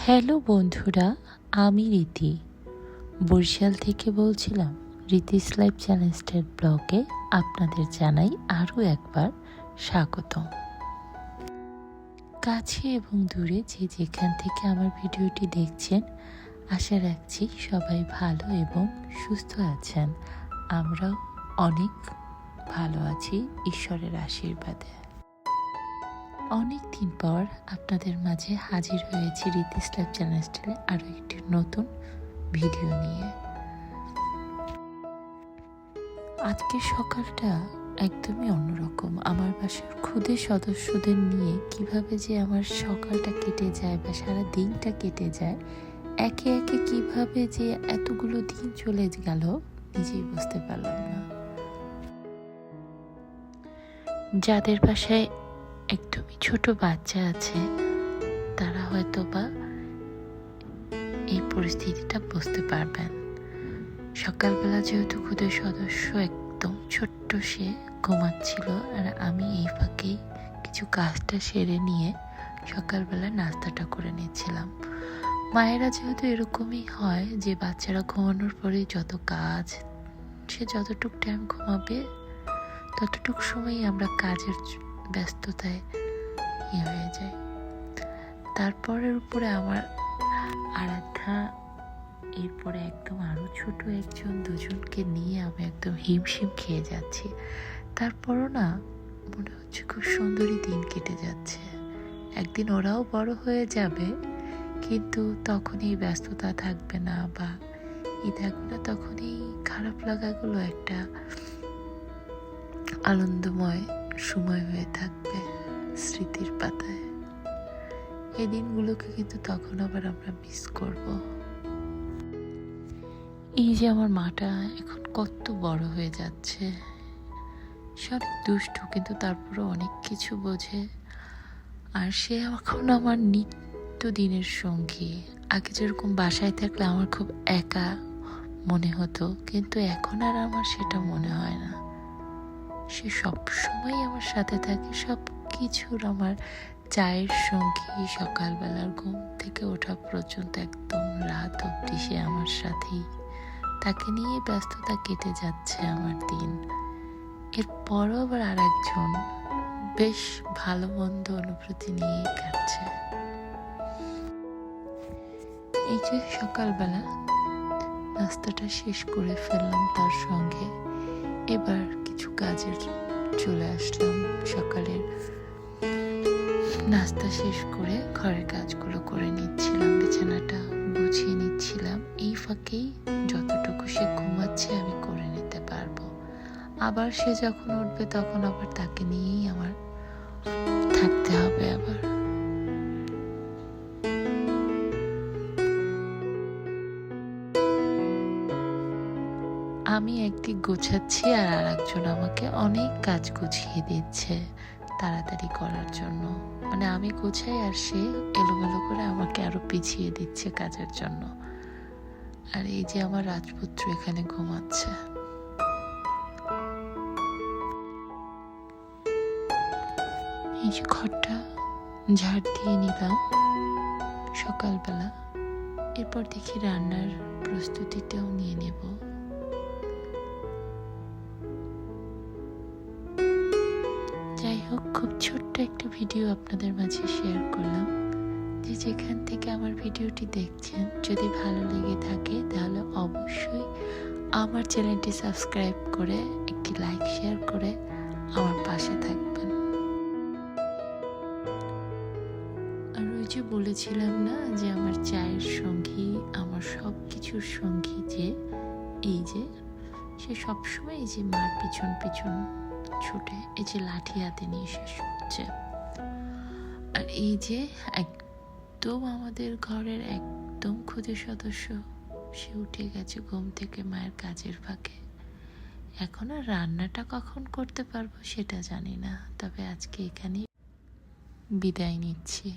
Hello বন্ধুরা, আমি রীতি বরিশাল থেকে বলছিলাম। রীতিস লাইফ চ্যালেঞ্জের ব্লগে আপনাদের জানাই আরও একবার স্বাগতম। কাছে এবং দূরে যে যেখান থেকে আমার ভিডিওটি দেখছেন, আশা রাখছি সবাই ভালো এবং সুস্থ আছেন। আমরাও অনেক ভালো আছি ঈশ্বরের আশীর্বাদে। অনেক দিন পর আপনাদের মাঝে হাজির হয়েছি রীতিস লাইফ চ্যানেলে আরও একটি নতুন ভিডিও নিয়ে। আজকের সকালটা একদমই অন্যরকম। আমার বাসার ক্ষুদে সদস্যদের নিয়ে কিভাবে যে আমার সকালটা কেটে যায় বা সারা দিনটা কেটে যায়, একে একে কিভাবে যে এতগুলো দিন চলে গেল নিজেই বুঝতে পারলাম না। যাদের বাসায় একদমই ছোট বাচ্চা আছে তারা হয়তো বা এই পরিস্থিতিটা বুঝতে পারবেন। সকালবেলা যেহেতু ক্ষুদে সদস্য একদম ছোট্ট, সে ঘুমাচ্ছিল আর আমি এই ফাঁকেই কিছু কাজটা সেরে নিয়ে সকালবেলা নাস্তাটা করে নিচ্ছিলাম। মায়েরা যেহেতু এরকমই হয় যে বাচ্চারা ঘুমানোর পরে যত কাজ, সে যতটুক টাইম ঘুমাবে ততটুক সময়ই আমরা কাজের ব্যস্ততায় হয়ে যায়। তারপরের উপরে আমার আরাধ্যা, এরপরে একদম আরো ছোট একজন দুজনকে নিয়ে আমি একদম হিমশিম খেয়ে যাচ্ছি। তারপরও না মনে হচ্ছে খুব সুন্দরী দিন কেটে যাচ্ছে। একদিন ওরাও বড় হয়ে যাবে, কিন্তু তখন এই ব্যস্ততা থাকবে না বা থাকবে না, তখন এই খারাপ লাগাগুলো একটা আনন্দময় সময় হয়ে থাকবে স্মৃতির পাতায়। এই দিনগুলোকে কিন্তু তখন আবার আমরা মিস করব। এই যে আমার মাটা এখন কত বড় হয়ে যাচ্ছে, সে অনেক দুষ্টু কিন্তু তারপরে অনেক কিছু বোঝে। আর সে এখন আমার নিত্য দিনের সঙ্গী। আগে যেরকম বাসায় থাকলে আমার খুব একা মনে হতো, কিন্তু এখন আর আমার সেটা মনে হয় না। সে সবসময় আমার সাথে থাকে, সব কিছুর আমার চায়ের সঙ্গী, সকালবেলার ঘুম থেকে ওঠা পর্যন্ত একদম রাত অবধি সে আমার সাথেই। তাকে নিয়ে ব্যস্ততা কেটে যাচ্ছে আমার দিন। এরপরও আবার আর একজন বেশ ভালো মন্দ অনুভূতি নিয়েই কাটছে। এই যে সকালবেলা নাস্তাটা শেষ করে ফেললাম, তার সঙ্গে এবার কিছু কাজের চলে আসলাম। সকালের নাস্তা শেষ করে ঘরের কাজগুলো করে নিচ্ছিলাম, বিছানাটা গুছিয়ে নিচ্ছিলাম। এই ফাঁকেই যতটুকু সে ঘুমাচ্ছে আমি করে নিতে পারবো। আবার সে যখন উঠবে তখন আবার তাকে নিয়েই আমার থাকতে হবে। আবার আমি একদিক গোছাচ্ছি আর একজন আমাকে অনেক কাজ গুছিয়ে দিচ্ছে তাড়াতাড়ি করার জন্য। মানে আমি গোছাই আর সে এলোমেলো করে আমাকে আরো পিছিয়ে দিচ্ছে কাজের জন্য। আর এই যে আমার রাজপুত্র এখানে ঘুমাচ্ছে। এই যে ঘরটা ঝাড় দিয়ে নিলাম সকালবেলা। এরপর দেখি রান্নার প্রস্তুতিটাও নিয়ে নেব। যাই হোক, খুব ছোট্ট একটা ভিডিও আপনাদের মাঝে শেয়ার করলাম। যে যেখান থেকে আমার ভিডিওটি দেখছেন, যদি ভালো লেগে থাকে তাহলে অবশ্যই আমার চ্যানেলটি সাবস্ক্রাইব করে একটি লাইক শেয়ার করে আমার পাশে থাকবেন। আর ওই যে বলেছিলাম না যে আমার চায়ের সঙ্গী, আমার সব কিছুর সঙ্গী, যে এই যে সে সবসময় এই যে মার পিছন পিছন ছুটে, এই যে লাঠি হাতে নিয়ে সে শুচ্ছে। আর এই যে একদম আমাদের ঘরের একদম ক্ষুদে সদস্য, সে উঠে গেছে ঘুম থেকে মায়ের কাজের ফাঁকে। এখন আর রান্নাটা কখন করতে পারবো সেটা জানি না, তবে আজকে এখানেই বিদায় নিচ্ছি।